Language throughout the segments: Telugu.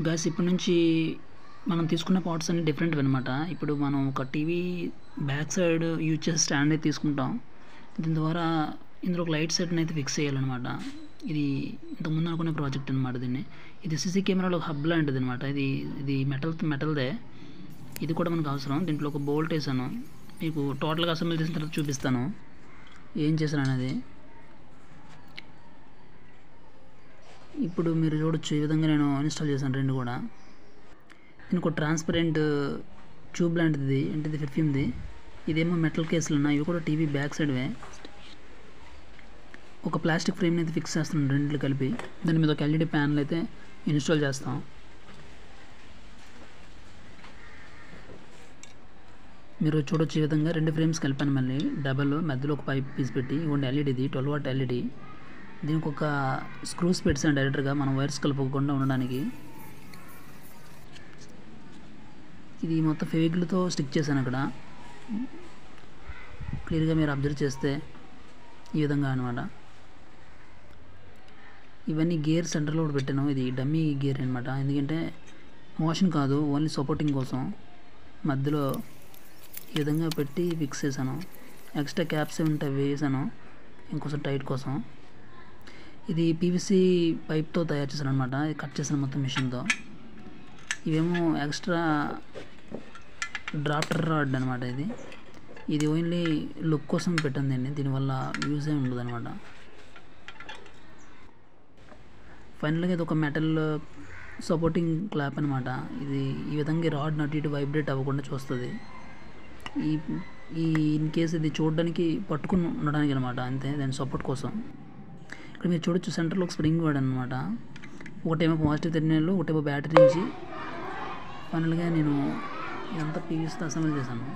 గాయ్స్ ఇప్పటి నుంచి మనం తీసుకున్న పార్ట్స్ అన్ని డిఫరెంట్ అనమాట. ఇప్పుడు మనం ఒక టీవీ బ్యాక్ సైడ్ యూజ్ చేసే స్టాండ్ అయితే తీసుకుంటాం. దీని ద్వారా ఇందులో ఒక లైట్ సెట్ని అయితే ఫిక్స్ చేయాలన్నమాట. ఇది ఇంతకుముందు అనుకునే ప్రాజెక్ట్ అనమాట. ఇది సీసీ కెమెరాలో హబ్ లాంటిది అనమాట. ఇది మెటల్దే. ఇది కూడా మనకు అవసరం. దీంట్లో ఒక బోల్ట్ వేసాను. మీకు టోటల్గా అసెంబ్లీ చేసిన తర్వాత చూపిస్తాను ఏం చేశాను అనేది. ఇప్పుడు మీరు చూడొచ్చు ఈ విధంగా నేను ఇన్స్టాల్ చేశాను రెండు కూడా. దీనికి ఒక ట్రాన్స్పరెంట్ ట్యూబ్ లాంటిది అంటే ఇది పెర్ఫ్యూమ్ది. ఇదేమో మెటల్ కేసులు ఉన్నాయి. ఇవి కూడా టీవీ బ్యాక్ సైడ్వే. ఒక ప్లాస్టిక్ ఫ్రేమ్ని అయితే ఫిక్స్ చేస్తున్నాను రెండింటిని కలిపి. దాని మీద ఒక ఎల్ఈడి ప్యానల్ అయితే ఇన్స్టాల్ చేస్తాం. మీరు చూడొచ్చు ఈ విధంగా రెండు ఫ్రేమ్స్ కలిపాను. మళ్ళీ డబల్ మధ్యలో ఒక పైప్ పీస్ పెట్టి ఇవ్వండి. ఎల్ఈడిది 12 వాట్ ఎల్ఈడి. దీనికి ఒక స్క్రూస్ పెట్టాను డైరెక్ట్గా మనం వైర్స్ కలపకుండా ఉండడానికి. ఇది మొత్తం ఫెవిగ్లతో స్టిక్ చేశాను అక్కడ. క్లియర్గా మీరు అబ్జర్వ్ చేస్తే ఈ విధంగా అనమాట. ఇవన్నీ గేర్ సెంటర్లో కూడా పెట్టాను. ఇది డమ్మీ గేర్ అనమాట. ఎందుకంటే మోషన్ కాదు, ఓన్లీ సపోర్టింగ్ కోసం మధ్యలో ఈ విధంగా పెట్టి ఫిక్స్ చేశాను. ఎక్స్ట్రా క్యాప్స్ ఉంటే వేసాను ఇంకోసం టైట్ కోసం. ఇది పీవీసీ పైప్తో తయారు చేశాను అనమాట. కట్ చేశాను మొత్తం మిషన్తో. ఇవేమో ఎక్స్ట్రా డ్రాఫ్టర్ రాడ్ అనమాట. ఇది ఓన్లీ లుక్ కోసం పెట్టింది అండి. దీనివల్ల యూజ్ ఏమి ఉండదు అనమాట. ఫైనల్గా ఇది ఒక మెటల్ సపోర్టింగ్ క్లాప్ అనమాట. ఇది ఈ విధంగా రాడ్ అటు ఇటు వైబ్రేట్ అవ్వకుండా చూస్తుంది. ఇన్ కేసు ఇది చూడడానికి పట్టుకుని ఉండడానికి అనమాట. అంతే, దాని సపోర్ట్ కోసం. ఇక్కడ మీరు చూడొచ్చు సెంటర్లో ఒక స్ప్రింగ్ వాడాను అనమాట. ఒకటేమో పాజిటివ్ టెర్మినల్, ఒకటేమో బ్యాటరీ నుంచి. ఫైనల్గా నేను ఇదంతా పీవీసీతో అసెంబ్లీ చేశాను.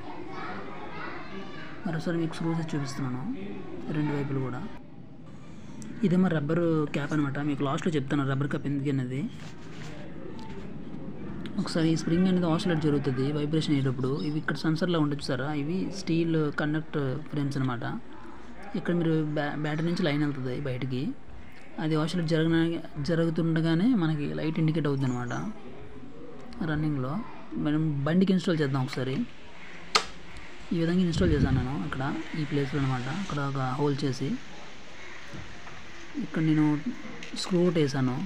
మరోసారి మీకు స్క్రూస్ చూపిస్తున్నాను రెండు వైపులు కూడా. ఇదేమో రబ్బర్ క్యాప్ అనమాట. మీకు లాస్ట్లో చెప్తాను రబ్బర్ క్యాప్ ఎందుకు అనేది. ఒకసారి ఈ స్ప్రింగ్ అనేది ఆసిలేట్ జరుగుతుంది వైబ్రేషన్ అయ్యేటప్పుడు. ఇవి ఇక్కడ సెన్సర్లా ఉండొచ్చు సారా. ఇవి స్టీల్ కండక్ట్ ఫ్రేమ్స్ అనమాట. ఇక్కడ మీరు బ్యాటరీ నుంచి లైన్ వెళ్తుంది బయటికి. అది ఆసిలేట్ జరుగుతుండగానే మనకి లైట్ ఇండికేట్ అవుతుంది అనమాట రన్నింగ్లో. మనం బండికి ఇన్స్టాల్ చేద్దాం ఒకసారి. ఈ విధంగా ఇన్స్టాల్ చేశాను నేను అక్కడ ఈ ప్లేస్లో అనమాట. అక్కడ ఒక హోల్ చేసి ఇక్కడ నేను స్క్రూ ఒకటి వేసాను.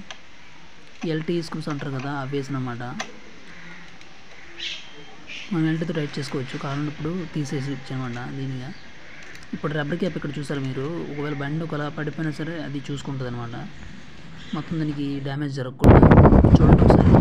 ఎల్టీ స్క్రూస్ అంటారు కదా, అవి వేసాను అనమాట. మనం ఎల్టీతో టైట్ చేసుకోవచ్చు. కావాలన్నప్పుడు తీసేసి ఇచ్చామన్నమాట దీనిగా. ఇప్పుడు రబ్బర్ క్యాప్ ఇక్కడ చూసారు మీరు. ఒకవేళ బండి ఒకలా పడిపోయినా సరే అది చూసుకుంటుంది అనమాట. మొత్తం దానికి డ్యామేజ్ జరగకుండా. చూడండి ఒకసారి.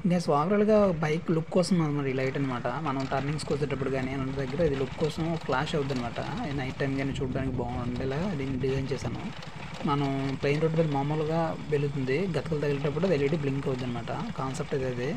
నేను ఓవరాల్గా బైక్ లుక్ కోసం మరి లైట్ అనమాట. మనం టర్నింగ్స్కి వచ్చేటప్పుడు కానీ మన దగ్గర ఇది లుక్ కోసం ఫ్లాష్ అవుతుంది అనమాట. నైట్ టైం కానీ చూడడానికి బాగుండేలా దీన్ని డిజైన్ చేశాను. మనం ప్లెయిన్ రోడ్ మీద మామూలుగా వెళుతుంది, గతకలు తగిలేటప్పుడు అది ఎల్ఈడి బ్లింక్ అవుతుంది అనమాట. కాన్సెప్ట్ అయితే